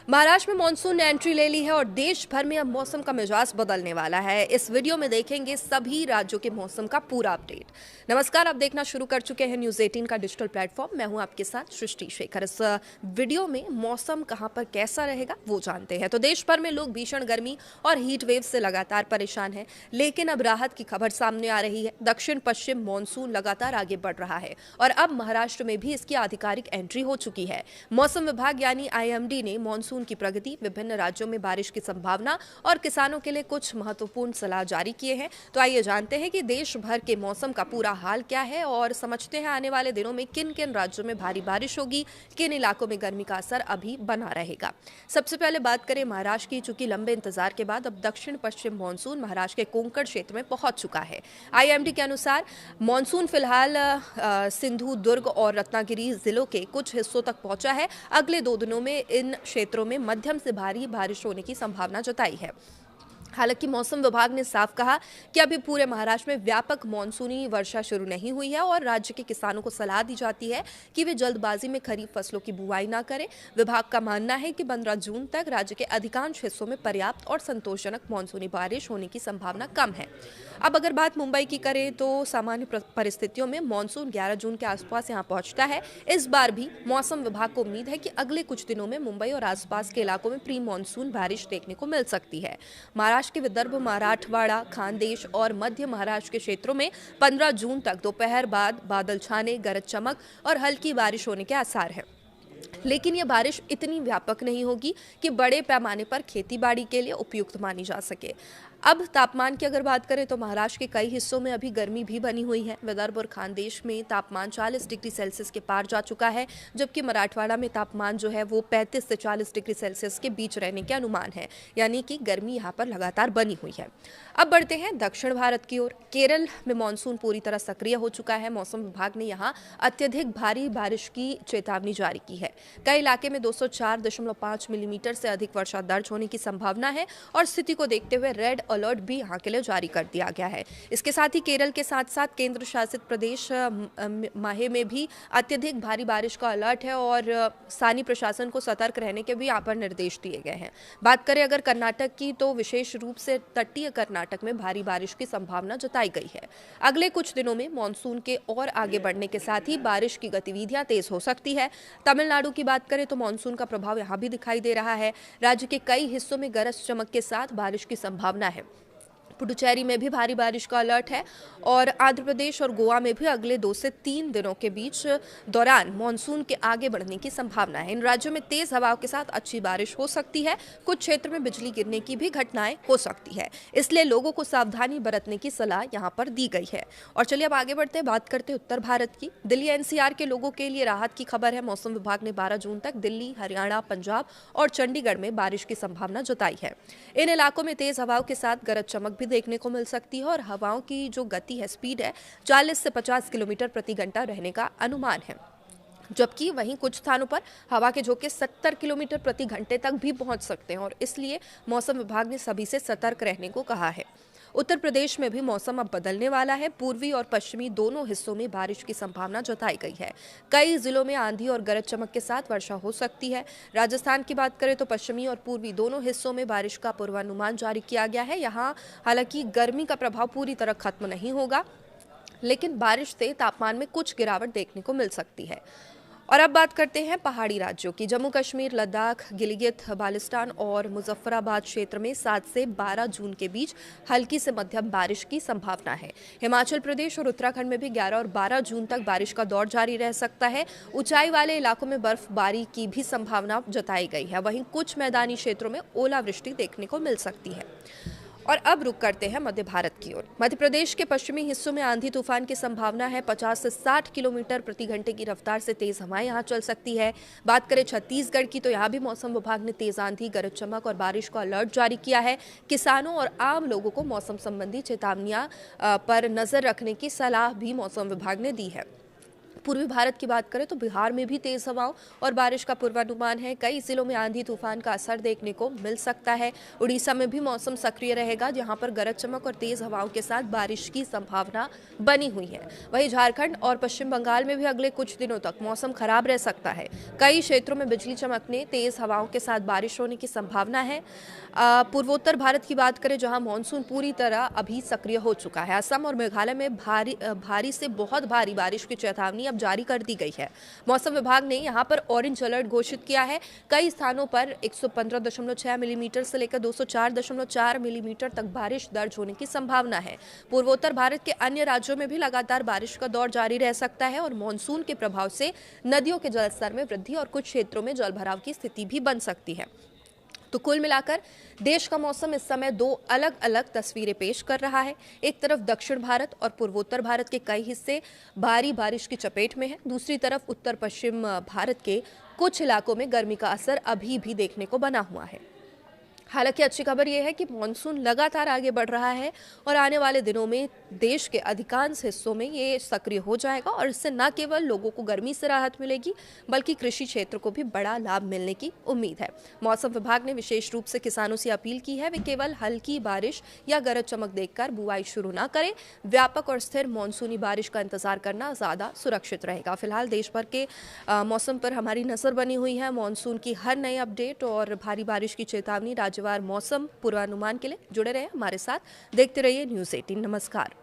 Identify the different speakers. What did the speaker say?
Speaker 1: महाराष्ट्र में मानसून ने एंट्री ले ली है और देश भर में अब मौसम का मिजाज बदलने वाला है। इस वीडियो में देखेंगे सभी राज्यों के मौसम का पूरा अपडेट। नमस्कार, आप देखना शुरू कर चुके हैं न्यूज़ 18 का डिजिटल प्लेटफॉर्म। मैं हूं आपके साथ सृष्टि शेखर। इस वीडियो में मौसम कहां पर कैसा रहेगा वो जानते हैं। तो देश भर में लोग भीषण गर्मी और हीट वेव से लगातार परेशान हैं, लेकिन अब राहत की खबर सामने आ रही है। दक्षिण पश्चिम मानसून लगातार आगे बढ़ रहा है और अब महाराष्ट्र में भी इसकी आधिकारिक एंट्री हो चुकी है। मौसम विभाग यानी IMD ने मानसून की प्रगति, विभिन्न राज्यों में बारिश की संभावना और किसानों के लिए कुछ महत्वपूर्ण सलाह जारी किए हैं। तो आइए जानते हैं कि देश भर के मौसम का पूरा हाल क्या है और समझते हैं आने वाले दिनों में किन किन राज्यों में भारी बारिश होगी, किन इलाकों में गर्मी का असर अभी बना रहेगा। सबसे पहले बात करें महाराष्ट्र की। चूंकि लंबे इंतजार के बाद अब दक्षिण पश्चिम मानसून महाराष्ट्र के कोंकण क्षेत्र में पहुंच चुका है। IMD के अनुसार मानसून फिलहाल सिंधु, दुर्ग और रत्नागिरी जिलों के कुछ हिस्सों तक पहुंचा है। अगले 2 दिनों में इन क्षेत्रों में मध्यम से भारी बारिश होने की संभावना जताई है। हालांकि मौसम विभाग ने साफ कहा कि अभी पूरे महाराष्ट्र में व्यापक मानसूनी वर्षा शुरू नहीं हुई है और राज्य के किसानों को सलाह दी जाती है कि वे जल्दबाजी में खरीफ फसलों की बुआई न करें। विभाग का मानना है कि 15 जून तक राज्य के अधिकांश हिस्सों में पर्याप्त और संतोषजनक मानसूनी बारिश होने की संभावना कम है। अब अगर बात मुंबई की करें तो सामान्य परिस्थितियों में मानसून 11 जून के आसपास यहां पहुंचता है। इस बार भी मौसम विभाग को उम्मीद है कि अगले कुछ दिनों में मुंबई और आसपास के इलाकों में प्री मानसून बारिश देखने को मिल सकती है। महाराष्ट्र के विदर्भ, मराठवाड़ा, खानदेश और मध्य महाराष्ट्र के क्षेत्रों में 15 जून तक दोपहर बाद बादल छाने, गरज चमक और हल्की बारिश होने के आसार हैं। लेकिन यह बारिश इतनी व्यापक नहीं होगी कि बड़े पैमाने पर खेती बाड़ी के लिए उपयुक्त मानी जा सके। अब तापमान की अगर बात करें तो महाराष्ट्र के कई हिस्सों में अभी गर्मी भी बनी हुई है। विदर्भ और खानदेश में तापमान 40 डिग्री सेल्सियस के पार जा चुका है, जबकि मराठवाड़ा में तापमान जो है वो 35 से 40 डिग्री सेल्सियस के बीच रहने के अनुमान है, यानी कि गर्मी यहाँ पर लगातार बनी हुई है। अब बढ़ते हैं दक्षिण भारत की ओर। केरल में मानसून पूरी तरह सक्रिय हो चुका है। मौसम विभाग ने यहाँ अत्यधिक भारी बारिश की चेतावनी जारी की है। कई इलाके में 204.5 मिलीमीटर से अधिक वर्षा दर्ज होने की संभावना है और स्थिति को देखते हुए रेड अलर्ट भी यहाँ के लिए जारी कर दिया गया है। इसके साथ ही केरल के साथ साथ केंद्र शासित प्रदेश माहे में भी अत्यधिक भारी बारिश का अलर्ट है और स्थानीय प्रशासन को सतर्क रहने के भी यहाँ पर निर्देश दिए गए हैं। बात करें अगर कर्नाटक की तो विशेष रूप से तटीय कर्नाटक में भारी बारिश की संभावना जताई गई है। अगले कुछ दिनों में मानसून के और आगे बढ़ने के साथ ही बारिश की गतिविधियां तेज हो सकती है। तमिलनाडु की बात करें तो मानसून का प्रभाव यहाँ भी दिखाई दे रहा है। राज्य के कई हिस्सों में गरज चमक के साथ बारिश की संभावना है। पुडुचेरी में भी भारी बारिश का अलर्ट है और आंध्र प्रदेश और गोवा में भी अगले 2 से 3 दिनों के बीच दौरान मानसून के आगे बढ़ने की संभावना है। इन राज्यों में तेज हवाओं के साथ अच्छी बारिश हो सकती है। कुछ क्षेत्र में बिजली गिरने की भी घटनाएं हो सकती है, इसलिए लोगों को सावधानी बरतने की सलाह यहाँ पर दी गई है। और चलिए अब आगे बढ़ते हैं, बात करते हैं उत्तर भारत की। दिल्ली NCR के लोगों के लिए राहत की खबर है। मौसम विभाग ने 12 जून तक दिल्ली, हरियाणा, पंजाब और चंडीगढ़ में बारिश की संभावना जताई है। इन इलाकों में तेज हवाओं के साथ गरज चमक देखने को मिल सकती है और हवाओं की जो गति है, स्पीड है, 40 से 50 किलोमीटर प्रति घंटा रहने का अनुमान है। जबकि वहीं कुछ स्थानों पर हवा के झोंके 70 किलोमीटर प्रति घंटे तक भी पहुंच सकते हैं और इसलिए मौसम विभाग ने सभी से सतर्क रहने को कहा है। उत्तर प्रदेश में भी मौसम अब बदलने वाला है। पूर्वी और पश्चिमी दोनों हिस्सों में बारिश की संभावना जताई गई है। कई जिलों में आंधी और गरज चमक के साथ वर्षा हो सकती है। राजस्थान की बात करें तो पश्चिमी और पूर्वी दोनों हिस्सों में बारिश का पूर्वानुमान जारी किया गया है। यहाँ हालांकि गर्मी का प्रभाव पूरी तरह खत्म नहीं होगा, लेकिन बारिश से तापमान में कुछ गिरावट देखने को मिल सकती है। और अब बात करते हैं पहाड़ी राज्यों की। जम्मू कश्मीर, लद्दाख, गिलगित बाल्टिस्तान और मुजफ्फराबाद क्षेत्र में 7 से 12 जून के बीच हल्की से मध्यम बारिश की संभावना है। हिमाचल प्रदेश और उत्तराखंड में भी 11 और 12 जून तक बारिश का दौर जारी रह सकता है। ऊंचाई वाले इलाकों में बर्फबारी की भी संभावना जताई गई है। वहीं कुछ मैदानी क्षेत्रों में ओलावृष्टि देखने को मिल सकती है। और अब रुक करते हैं मध्य भारत की ओर। मध्य प्रदेश के पश्चिमी हिस्सों में आंधी तूफान की संभावना है। 50 से 60 किलोमीटर प्रति घंटे की रफ्तार से तेज हवाएं यहां चल सकती है। बात करें छत्तीसगढ़ की तो यहां भी मौसम विभाग ने तेज आंधी, गरज चमक और बारिश का अलर्ट जारी किया है। किसानों और आम लोगों को मौसम संबंधी चेतावनियां पर नजर रखने की सलाह भी मौसम विभाग ने दी है। पूर्वी भारत की बात करें तो बिहार में भी तेज हवाओं और बारिश का पूर्वानुमान है। कई जिलों में आंधी तूफान का असर देखने को मिल सकता है। उड़ीसा में भी मौसम सक्रिय रहेगा, जहां पर गरज चमक और तेज हवाओं के साथ बारिश की संभावना बनी हुई है। वहीं झारखंड और पश्चिम बंगाल में भी अगले कुछ दिनों तक मौसम खराब रह सकता है। कई क्षेत्रों में बिजली चमकने, तेज हवाओं के साथ बारिश होने की संभावना है। पूर्वोत्तर भारत की बात करें, जहां मानसून पूरी तरह अभी सक्रिय हो चुका है। असम और मेघालय में भारी से बहुत भारी बारिश की चेतावनी अब जारी कर दी गई है। मौसम विभाग ने यहां पर ऑरेंज अलर्ट घोषित किया है। कई स्थानों पर 115.6 मिलीमीटर से लेकर 204.4 मिलीमीटर तक बारिश दर्ज होने की संभावना है। पूर्वोत्तर भारत के अन्य राज्यों में भी लगातार बारिश का दौर जारी रह सकता है और मानसून के प्रभाव से नदियों के जलस्तर में वृद्धि और कुछ क्षेत्रों में जलभराव की स्थिति भी बन सकती है। तो कुल मिलाकर देश का मौसम इस समय दो अलग अलग तस्वीरें पेश कर रहा है। एक तरफ दक्षिण भारत और पूर्वोत्तर भारत के कई हिस्से भारी बारिश की चपेट में हैं। दूसरी तरफ उत्तर पश्चिम भारत के कुछ इलाकों में गर्मी का असर अभी भी देखने को बना हुआ है। हालांकि अच्छी खबर यह है कि मानसून लगातार आगे बढ़ रहा है और आने वाले दिनों में देश के अधिकांश हिस्सों में ये सक्रिय हो जाएगा और इससे न केवल लोगों को गर्मी से राहत मिलेगी, बल्कि कृषि क्षेत्र को भी बड़ा लाभ मिलने की उम्मीद है। मौसम विभाग ने विशेष रूप से किसानों से अपील की है वे केवल हल्की बारिश या गरज चमक देखकर बुआई शुरू न करें। व्यापक और स्थिर मानसूनी बारिश का इंतजार करना ज्यादा सुरक्षित रहेगा। फिलहाल देश भर के मौसम पर हमारी नजर बनी हुई है। मानसून की हर नई अपडेट और भारी बारिश की चेतावनी, राज्यवार मौसम पूर्वानुमान के लिए जुड़े रहे हमारे साथ। देखते रहिए न्यूज़ 18। नमस्कार।